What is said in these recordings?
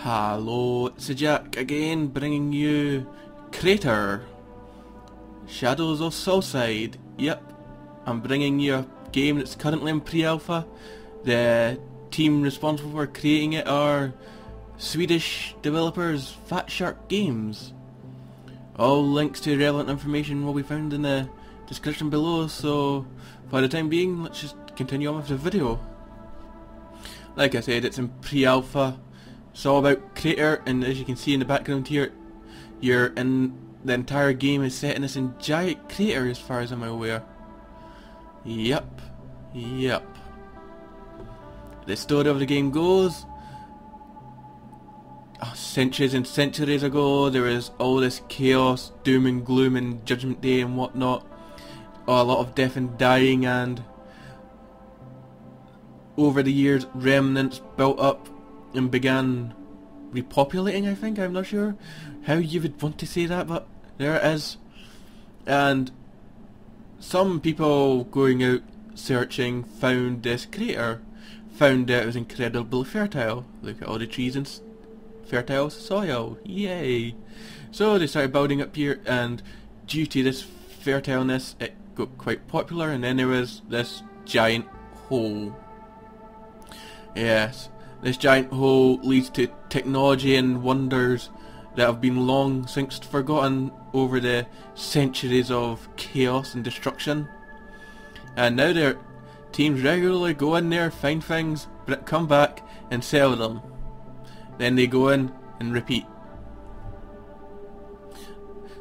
Hello, it's Jack again, bringing you Krater, Shadows of Solside. Yep, I'm bringing you a game that's currently in pre-alpha. The team responsible for creating it are Swedish developers Fat Shark Games. All links to relevant information will be found in the description below, so for the time being, let's just continue on with the video. Like I said, it's in pre-alpha. It's all about Krater, and as you can see in the background here, the entire game is set in this giant crater as far as I'm aware. Yep. The story of the game goes, centuries and centuries ago, there was all this chaos, doom and gloom and Judgment Day and whatnot. A lot of death and dying, and over the years remnants built up and began repopulating, I think. I'm not sure how you would want to say that, but there it is. And some people going out searching found this crater, found that it was incredibly fertile. Look at all the trees and fertile soil, yay! So they started building up here, and due to this fertileness it got quite popular, and then there was this giant hole. Yes, this giant hole leads to technology and wonders that have been long since forgotten over the centuries of chaos and destruction. And now their teams regularly go in there, find things, come back and sell them. Then they go in and repeat.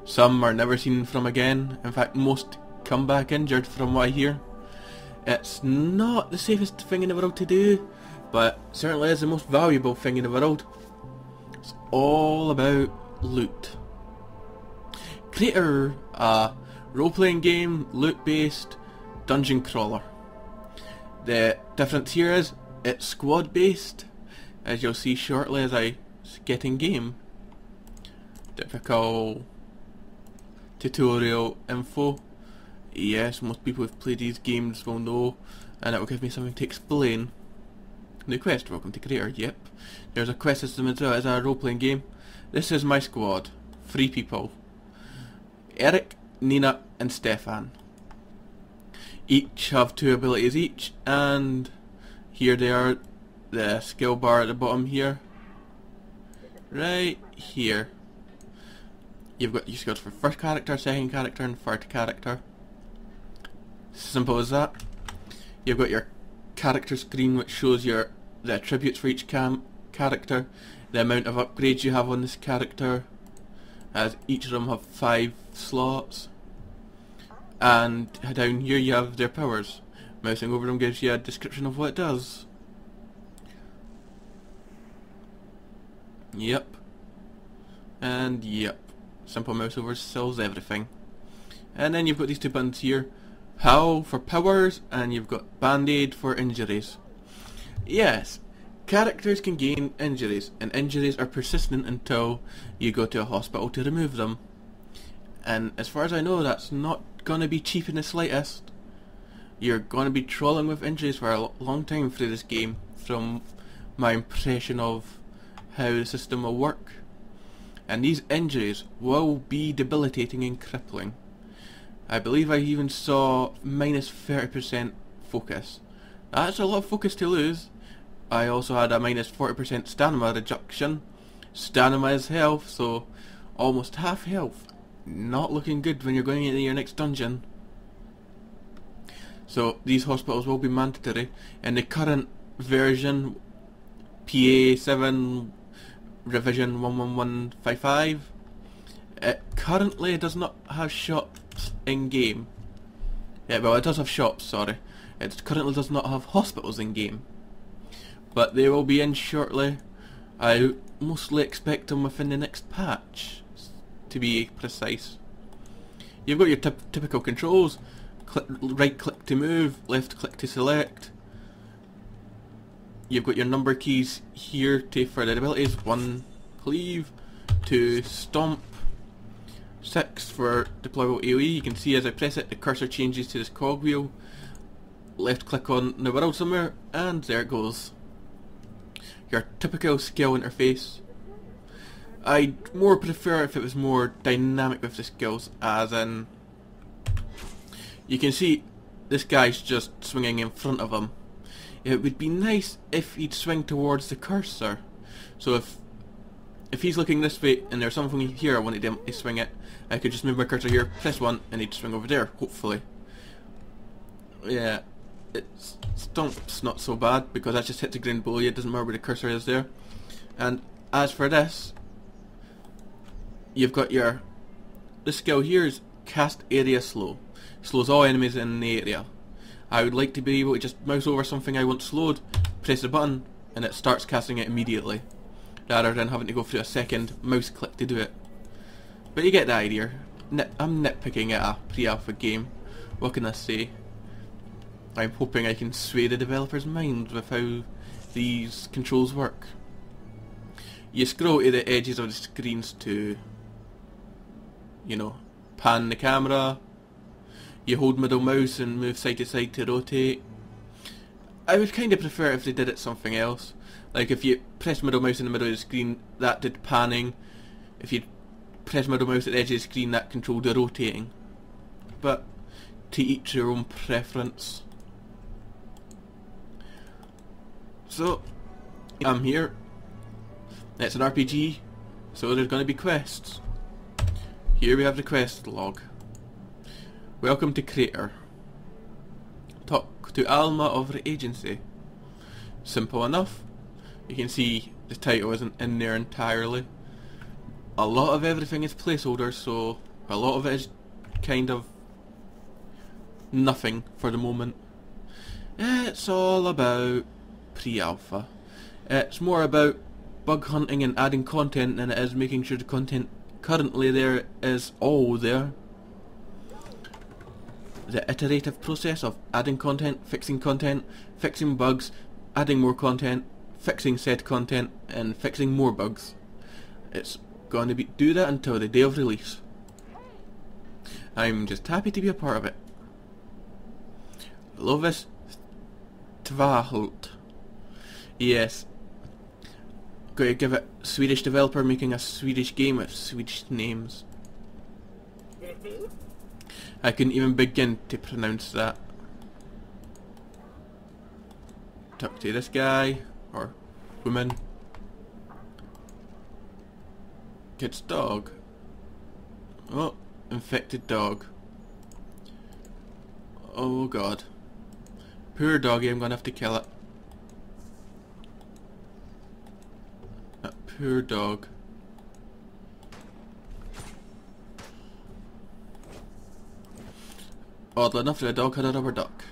Some are never seen from again. In fact, most come back injured from what I hear. It's not the safest thing in the world to do, but certainly is the most valuable thing in the world. It's all about loot. Krater, a role-playing game, loot-based dungeon crawler. The difference here is it's squad-based, as you'll see shortly as I get in game. Typical tutorial info. Yes, most people who've played these games will know, and it will give me something to explain. New quest, welcome to Krater. Yep, there's a quest system as well as a role-playing game. This is my squad, 3 people. Eric, Nina and Stefan. Each have 2 abilities each, and here they are, the skill bar at the bottom here. Right here. You've got your skills for first character, second character and third character. Simple as that. You've got your character screen, which shows the attributes for each character, the amount of upgrades you have on this character, as each of them have 5 slots. And down here you have their powers. Mousing over them gives you a description of what it does. Yep. And yep. Simple mouse over sells everything. And then you've got these 2 buttons here. POW for powers, and you've got Band-Aid for injuries. Yes, characters can gain injuries, and injuries are persistent until you go to a hospital to remove them. And as far as I know, that's not going to be cheap in the slightest. You're going to be trolling with injuries for a long time through this game, from my impression of how the system will work. And these injuries will be debilitating and crippling. I believe I even saw minus 30% focus. That's a lot of focus to lose. I also had a minus 40% stamina reduction. Stamina is health, so almost half health. Not looking good when you're going into your next dungeon. So these hospitals will be mandatory. In the current version, PA7 revision 11155, it currently does not have shops in game. Yeah, well, it does have shops, sorry. It currently does not have hospitals in game, but they will be in shortly. I mostly expect them within the next patch, to be precise. You've got your typical controls. Right click to move, left click to select. You've got your number keys here for the abilities. 1 cleave, 2 stomp, 6 for deployable AoE. You can see as I press it, the cursor changes to this cogwheel. Left click on the world somewhere, and there it goes. Your typical skill interface. I'd more prefer if it was more dynamic with the skills, as in, you can see this guy's just swinging in front of him. It would be nice if he'd swing towards the cursor. So if he's looking this way and there's something here I wanted him to swing it, I could just move my cursor here, press 1, and he'd swing over there, hopefully. Yeah, Stomp's not so bad, because that just hits the ground below you, it doesn't matter where the cursor is there. And as for this, you've got this skill here is cast area slow. Slows all enemies in the area. I would like to be able to just mouse over something I want slowed, press the button, and it starts casting it immediately, rather than having to go through a second mouse click to do it. But you get the idea. I'm nitpicking at a pre-alpha game. What can I say? I'm hoping I can sway the developers' minds with how these controls work. You scroll to the edges of the screens to, you know, pan the camera. You hold middle mouse and move side to side to rotate. I would kind of prefer if they did it something else. Like if you press middle mouse in the middle of the screen, that did panning. If you press middle mouse at the edge of the screen, that controlled the rotating. But to each your own preference. So, I'm here. It's an RPG, so there's going to be quests. Here we have the quest log. Welcome to Krater. Talk to Alma of the agency. Simple enough. You can see the title isn't in there entirely. A lot of everything is placeholders, so a lot of it is kind of nothing for the moment. It's all about pre-alpha. It's more about bug hunting and adding content than it is making sure the content currently there is all there. The iterative process of adding content, fixing bugs, adding more content, fixing said content, and fixing more bugs. It's going to do that until the day of release. I'm just happy to be a part of it. Lovis Tvahult. Yes. Got to give it Swedish developer making a Swedish game with Swedish names. I couldn't even begin to pronounce that. Talk to this guy, or woman. Kid's dog. Oh, infected dog. Oh god. Poor doggy, I'm gonna have to kill it. That poor dog. Oddly enough, the dog had a rubber duck.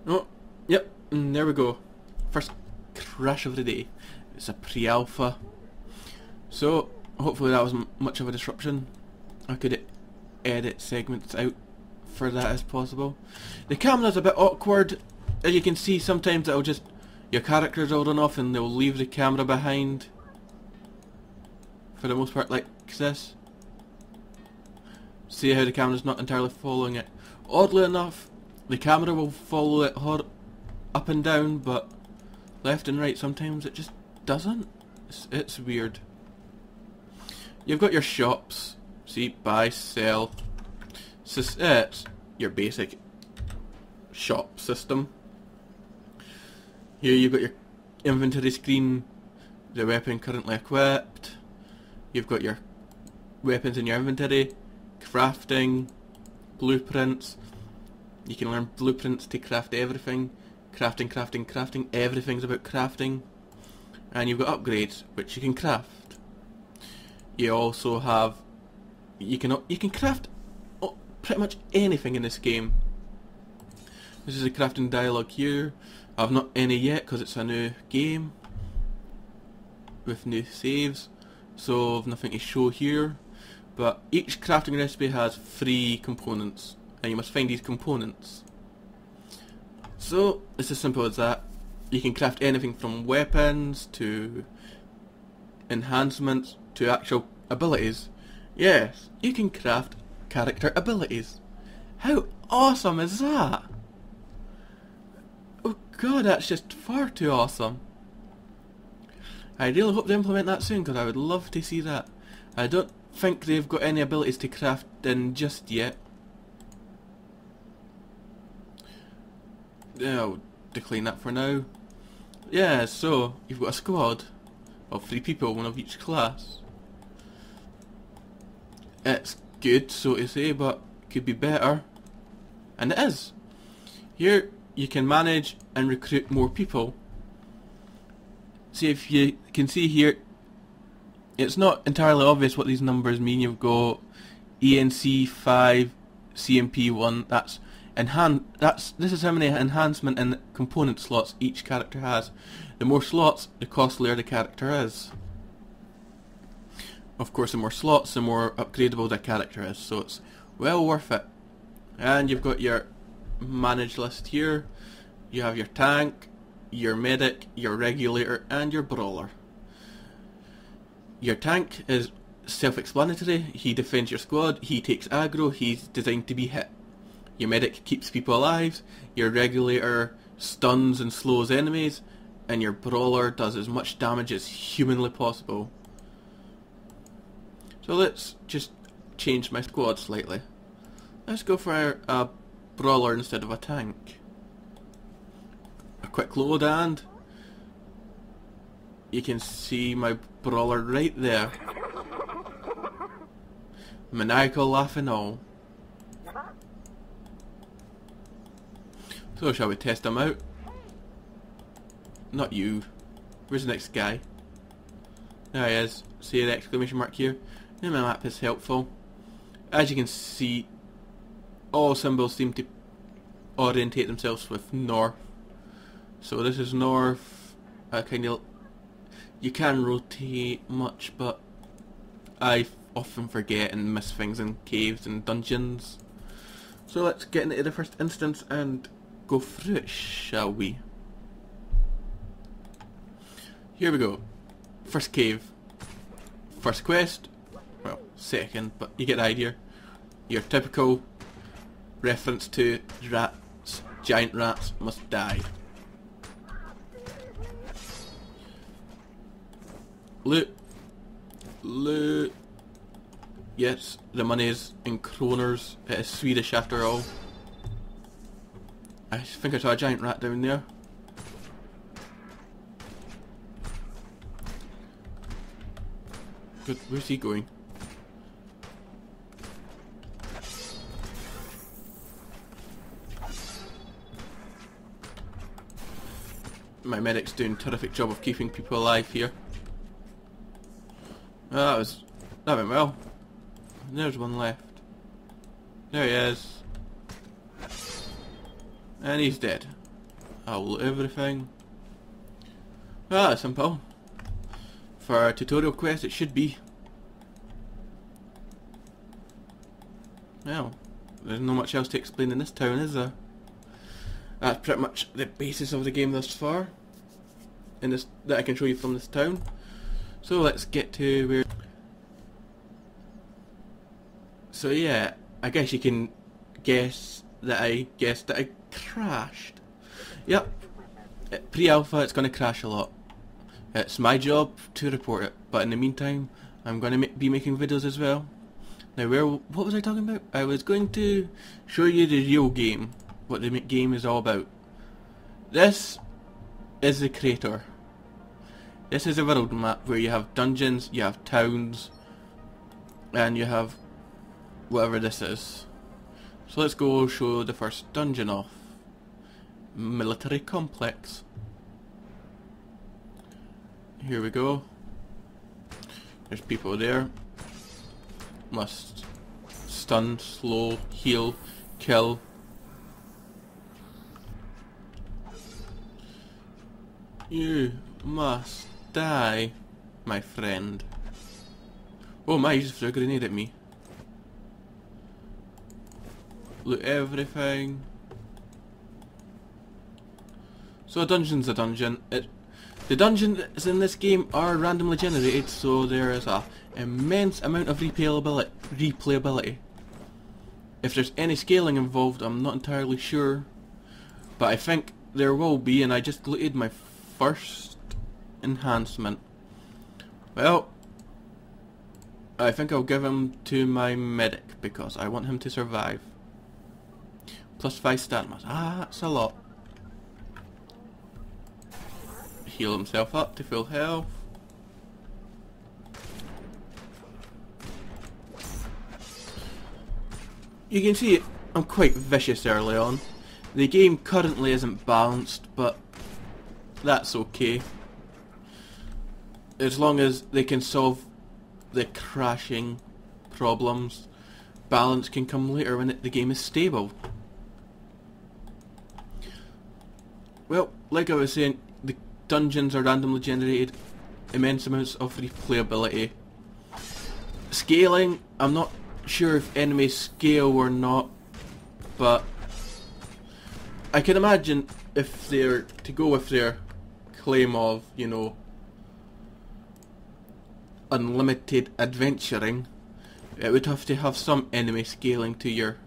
Oh, yep, and there we go. First crash of the day. It's a pre-alpha. So, hopefully that wasn't much of a disruption. I could edit segments out for that as possible. The camera's a bit awkward. As you can see, sometimes it'll just... your characters will run off and they'll leave the camera behind. For the most part, like this. See how the camera's not entirely following it. Oddly enough, the camera will follow it up and down, but left and right sometimes it just doesn't. It's weird. You've got your shops. See, buy, sell. It's your basic shop system. Here you've got your inventory screen, the weapon currently equipped. You've got your weapons in your inventory, crafting, blueprints. You can learn blueprints to craft everything. Crafting, everything's about crafting. And you've got upgrades, which you can craft. You also have... You can craft pretty much anything in this game. This is a crafting dialogue here. I've not any yet because it's a new game with new saves, so I've nothing to show here. But each crafting recipe has 3 components, and you must find these components. So it's as simple as that. You can craft anything from weapons to enhancements to actual abilities. Yes, you can craft character abilities. How awesome is that? God, that's just far too awesome. I really hope they implement that soon, because I would love to see that. I don't think they've got any abilities to craft in just yet. I'll decline that for now. Yeah, so you've got a squad of 3 people, one of each class. It's good, so to say, but could be better. And it is. Here you can manage and recruit more people. See, if you can see here, it's not entirely obvious what these numbers mean. You've got ENC 5, CMP 1. This is how many enhancement and component slots each character has. The more slots, the costlier the character is. Of course, the more slots, the more upgradable the character is. So it's well worth it. And you've got your manage list here. You have your tank, your medic, your regulator, and your brawler. Your tank is self-explanatory. He defends your squad, he takes aggro, he's designed to be hit. Your medic keeps people alive, your regulator stuns and slows enemies, and your brawler does as much damage as humanly possible. So let's just change my squad slightly. Let's go for a brawler instead of a tank. A quick load and you can see my brawler right there. Maniacal laugh and all. So shall we test him out? Not you. Where's the next guy? There he is. See the exclamation mark here? The map is helpful. As you can see, all symbols seem to orientate themselves with north. So this is north. You can rotate much, but I often forget and miss things in caves and dungeons. So let's get into the first instance and go through it, shall we? Here we go. First cave. First quest. Well, second, but you get the idea. Your typical reference to rats. Giant rats must die. Loot. Loot. Yes, the money is in kroners. It is Swedish after all. I think I saw a giant rat down there. Good, where's he going? My medic's doing a terrific job of keeping people alive here. Oh, that went well. There's one left. There he is. And he's dead. I'll loot everything. Ah, simple. For a tutorial quest it should be. Well, there's not much else to explain in this town, is there? That's pretty much the basis of the game thus far. That I can show you from this town. So let's get to where... So yeah, I guess you can guess that I guessed that I crashed. Yep. Pre-alpha, it's going to crash a lot. It's my job to report it, but in the meantime, I'm going to be making videos as well. Now what was I talking about? I was going to show you the real game, what the game is all about. This is the Krater. This is a world map where you have dungeons, you have towns, and you have whatever this is. So let's go show the first dungeon off. Military complex. Here we go. There's people there. Must stun, slow, heal, kill. You must die, my friend. Oh my, he just threw a grenade at me. Loot everything. So a dungeon's a dungeon. The dungeons in this game are randomly generated, so there is a immense amount of replayability. If there's any scaling involved, I'm not entirely sure, but I think there will be, and I just deleted my first enhancement. Well, I think I'll give him to my medic because I want him to survive. +5 stamina. Ah, that's a lot. Heal himself up to full health. You can see I'm quite vicious early on. The game currently isn't balanced, but that's okay. As long as they can solve the crashing problems, balance can come later when the game is stable. Well, like I was saying, the dungeons are randomly generated, immense amounts of replayability. Scaling, I'm not sure if enemies scale or not, but I can imagine if they're to go with their claim of, you know, unlimited adventuring, it would have to have some enemy scaling to your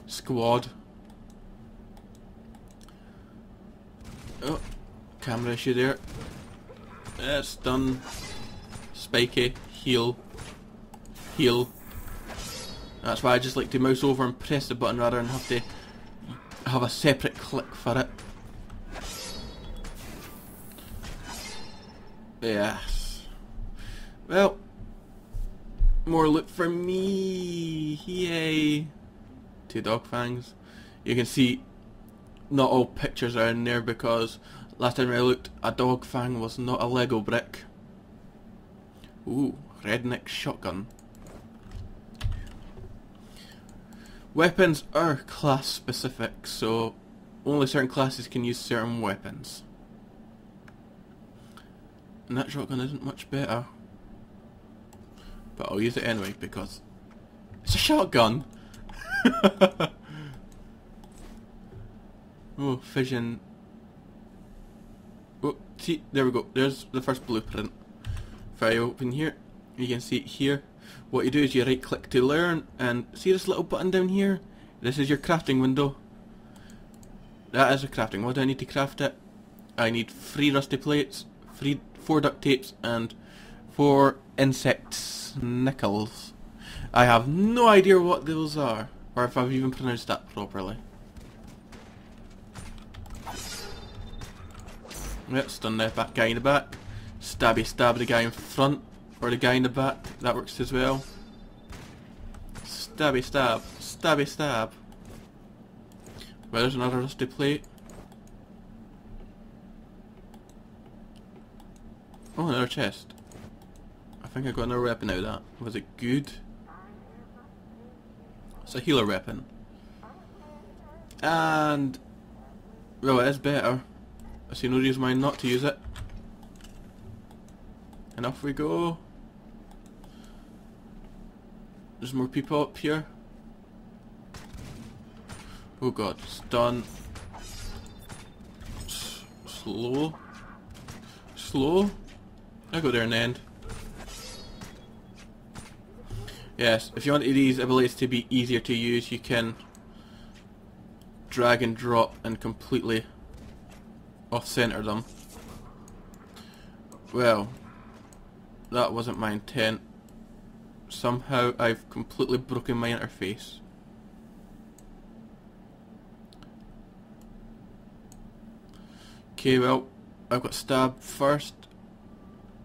squad. Oh, camera issue there. It's done. Spiky, heal, heal. That's why I just like to mouse over and press the button rather than have to have a separate click for it. Yes. Well, more loot for me. Yay. 2 dog fangs. You can see not all pictures are in there because last time I looked, a dog fang was not a Lego brick. Ooh, redneck shotgun. Weapons are class specific, so only certain classes can use certain weapons. And that shotgun isn't much better. But I'll use it anyway because it's a shotgun! Oh, fission. Oh, see, there we go. There's the first blueprint. If I open here, you can see it here. What you do is you right click to learn, and see this little button down here? This is your crafting window. That is a crafting. What do I need to craft it? I need 3 rusty plates, 4 duct tapes, and 4 insect nickels. I have no idea what those are, or if I've even pronounced that properly. Yep, stun that guy in the back. Stabby stab the guy in front, or the guy in the back. That works as well. Stabby stab, stabby stab. Well, there's another rusty plate. Oh, another chest. I think I got another weapon out of that. Was it good? It's a healer weapon. And well, it is better. I see no reason why not to use it. And off we go. There's more people up here. Oh god, stun. Slow. Slow. I'll go there in the end. Yes, if you want these abilities to be easier to use, you can drag and drop and completely off-center them. Well, that wasn't my intent. Somehow I've completely broken my interface. Okay, well, I've got stab first,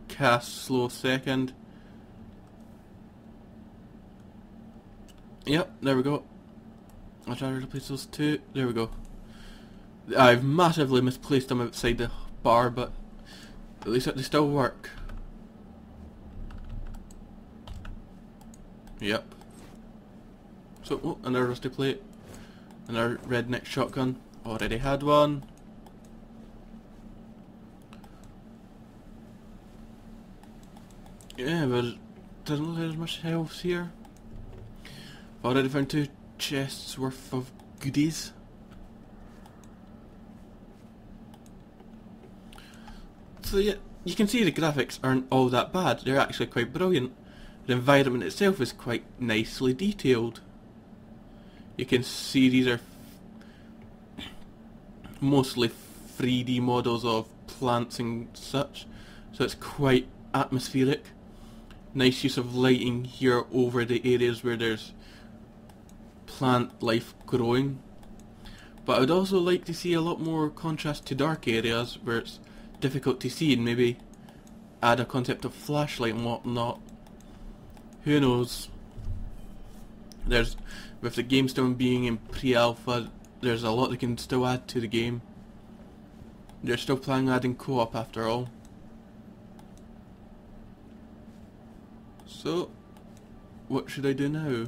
cast slow second. Yep, there we go. I'll try to replace those 2. There we go. I've massively misplaced them outside the bar, but at least they still work. Yep. So, oh, another rusty plate. Another redneck shotgun. Already had one. Yeah, but it doesn't look like there's much health here. I've already found 2 chests worth of goodies. So yeah, you can see the graphics aren't all that bad. They're actually quite brilliant. The environment itself is quite nicely detailed. You can see these are mostly 3D models of plants and such, so it's quite atmospheric. Nice use of lighting here over the areas where there's plant life growing. But I would also like to see a lot more contrast to dark areas where it's difficult to see, and maybe add a concept of flashlight and whatnot. Who knows? With the game still being in pre-alpha, there's a lot they can still add to the game. They're still planning on adding co-op after all. So, what should I do now?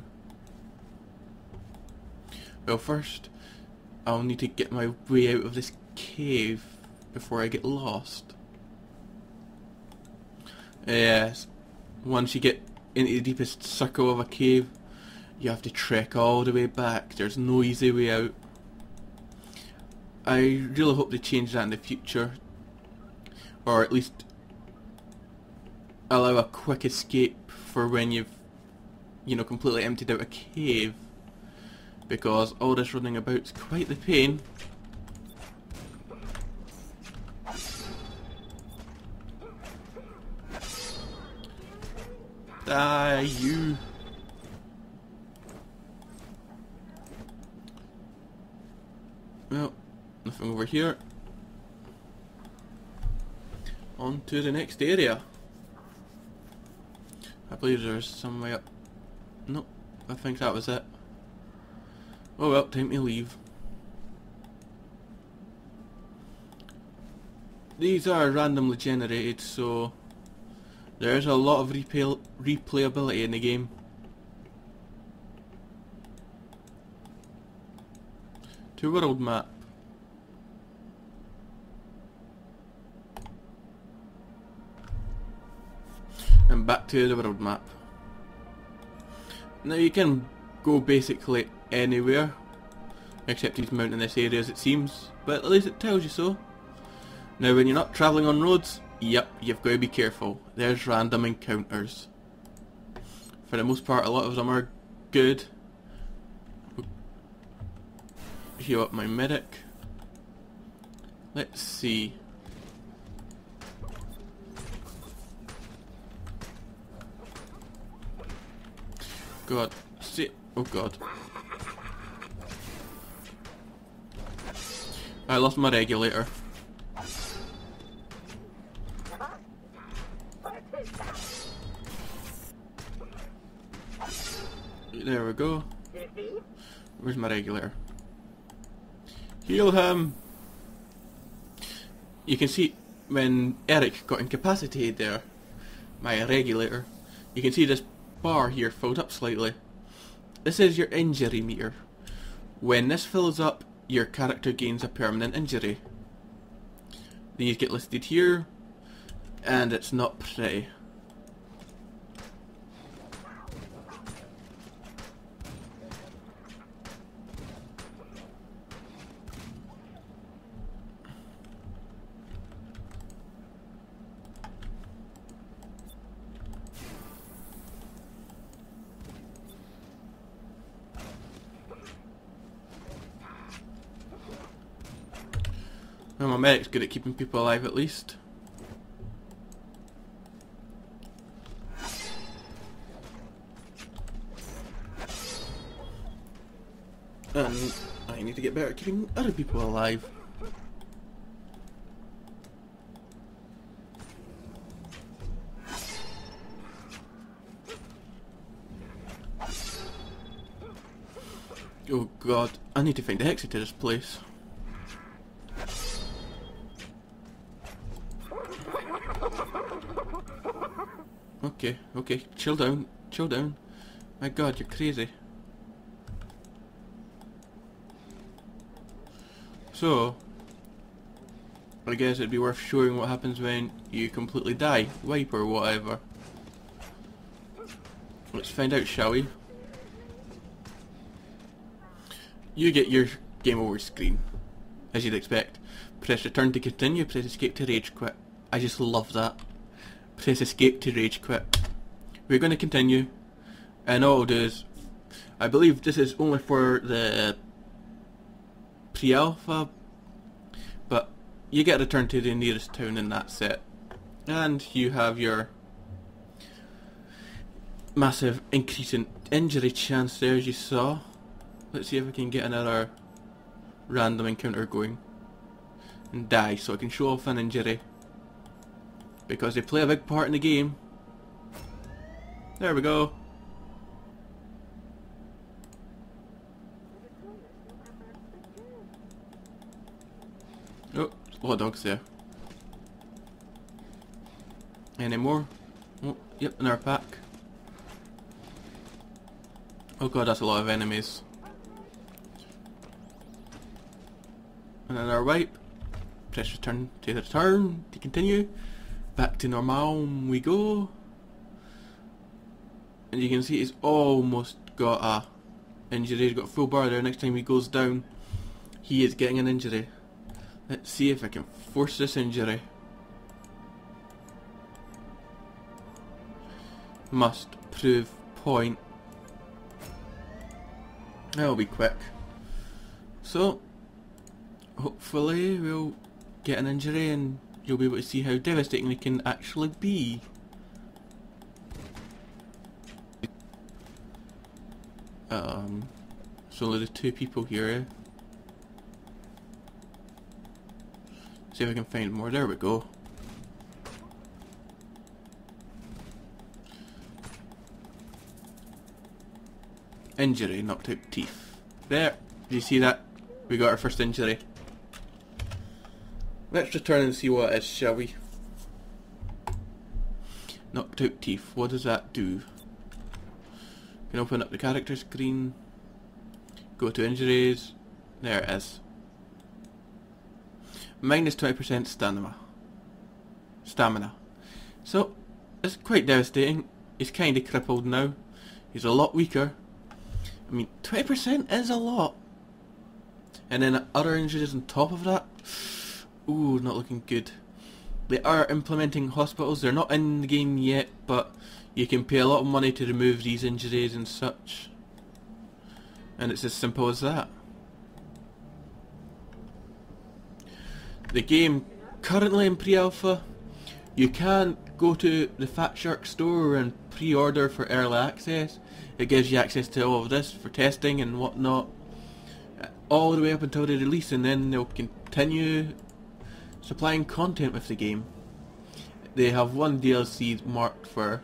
Well, first, I'll need to get my way out of this cave before I get lost. Yes, once you get into the deepest circle of a cave, you have to trek all the way back. There's no easy way out. I really hope they change that in the future, or at least allow a quick escape for when you've, completely emptied out a cave, because all this running about's quite the pain. Die, you! Well, nothing over here. On to the next area. I believe there's some way up. Nope, I think that was it. Oh well, time to leave. These are randomly generated, so there's a lot of replayability in the game. To world map. And back to the world map. Now you can go basically anywhere, except these mountainous areas it seems, but at least it tells you so. Now when you're not travelling on roads, yep, you've got to be careful. There's random encounters. For the most part, a lot of them are good. Heal up my medic. Let's see. God, oh god. I lost my regulator. There we go. Where's my regulator? Heal him! You can see when Eric got incapacitated there, my regulator, you can see this bar here filled up slightly. This is your injury meter. When this fills up, your character gains a permanent injury. These get listed here, and it's not pretty. Well, my medic's good at keeping people alive at least. And I need to get better at keeping other people alive. Oh god, I need to find the exit to this place. Okay, chill down. My god, you're crazy. So, I guess it'd be worth showing what happens when you completely die, wipe or whatever. Let's find out, shall we? You get your game over screen, as you'd expect. Press return to continue, press escape to rage quit. I just love that. Press escape to rage quit. We're going to continue, and all I'll do is, I believe this is only for the pre-alpha but you get returned to the nearest town and that's it. And you have your massive increase in injury chance there, as you saw. Let's see if we can get another random encounter going and die so I can show off an injury, because they play a big part in the game. There we go. Oh, there's a lot of dogs there. Any more? Oh, yep, another pack. Oh god, that's a lot of enemies. Another wipe. Press return to the turn to continue. Back to normal we go. And you can see he's almost got a injury. He's got a full bar there. Next time he goes down, he is getting an injury. Let's see if I can force this injury. Must prove point. That'll be quick. So, hopefully we'll get an injury and you'll be able to see how devastating it can actually be. So only the two people here, eh? See if I can find more. There we go. Injury, knocked out teeth. There, do you see that? We got our first injury. Let's return and see what it is, shall we? Knocked out teeth, what does that do? Can open up the character screen, go to injuries, there it is. Minus 20% stamina. So, it's quite devastating. He's kind of crippled now. He's a lot weaker. I mean, 20% is a lot. And then other injuries on top of that. Ooh, not looking good. They are implementing hospitals. They're not in the game yet, but you can pay a lot of money to remove these injuries and such. And it's as simple as that. The game currently in pre-alpha. You can go to the Fat Shark store and pre-order for early access. It gives you access to all of this for testing and whatnot, all the way up until the release, and then they'll continue supplying content with the game. They have one DLC marked for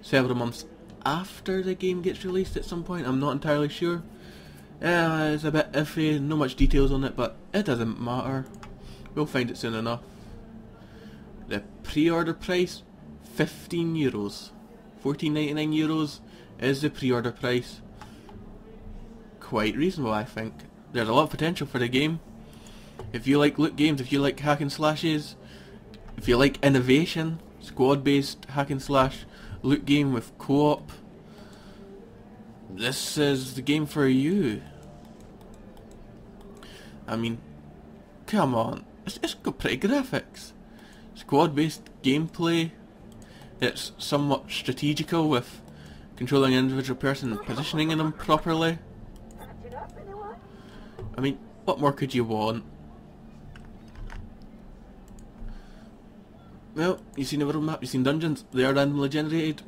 several months after the game gets released at some point. I'm not entirely sure. It's a bit iffy, no much details on it, but it doesn't matter. We'll find it soon enough. The pre-order price, €15. €14.99 is the pre-order price. Quite reasonable, I think. There's a lot of potential for the game. If you like loot games, if you like hack and slashes, if you like innovation, squad-based hack and slash loot game with co-op, this is the game for you. I mean, come on, it's got pretty graphics. Squad-based gameplay. It's somewhat strategical with controlling an individual person and positioning them properly. I mean, what more could you want? Well, you've seen the world map, you've seen dungeons, they are randomly generated.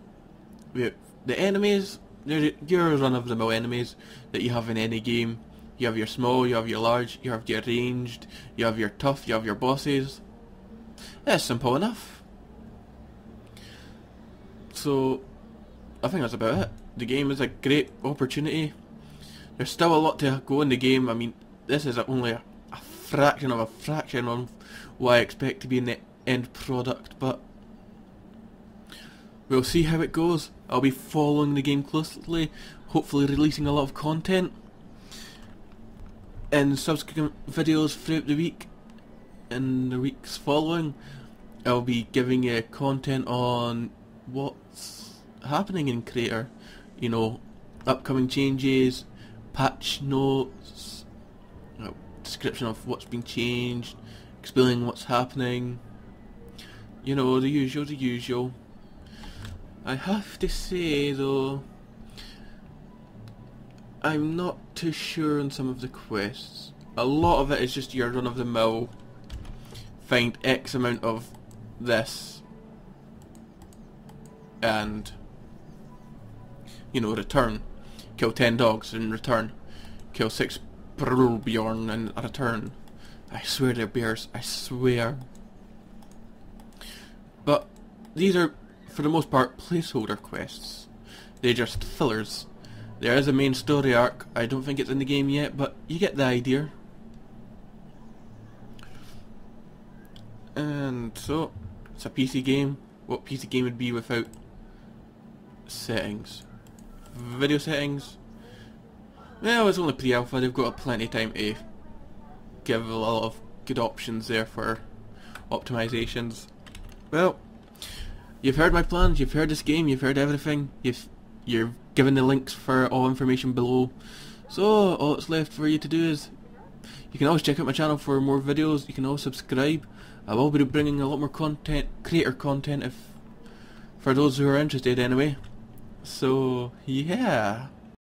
The enemies, they're your run-of-the-mill enemies that you have in any game. You have your small, you have your large, you have your ranged, you have your tough, you have your bosses. It's simple enough. So, I think that's about it. The game is a great opportunity. There's still a lot to go in the game. I mean, this is only a fraction of what I expect to be in the end product, but we'll see how it goes. I'll be following the game closely, hopefully releasing a lot of content in subsequent videos throughout the week. In the weeks following, I'll be giving you content on what's happening in Krater. You know, upcoming changes, patch notes, description of what's been changed, explaining what's happening. You know, the usual. I have to say though, I'm not too sure on some of the quests. A lot of it is just your run-of-the-mill find X amount of this, and, you know, return. Kill 10 dogs in return. Kill 6 Bjorn in return. I swear they're bears, I swear. But these are, for the most part, placeholder quests. They're just fillers. There is a main story arc. I don't think it's in the game yet, but you get the idea. And so, it's a PC game. What PC game would be without settings? Video settings? Well, it's only pre-alpha. They've got plenty of time to give a lot of good options there for optimizations. Well, you've heard my plans, you've heard this game, you've heard everything, you're given the links for all information below. So all that's left for you to do is, you can always check out my channel for more videos, you can always subscribe. I will be bringing a lot more content, creator content, for those who are interested anyway. So yeah.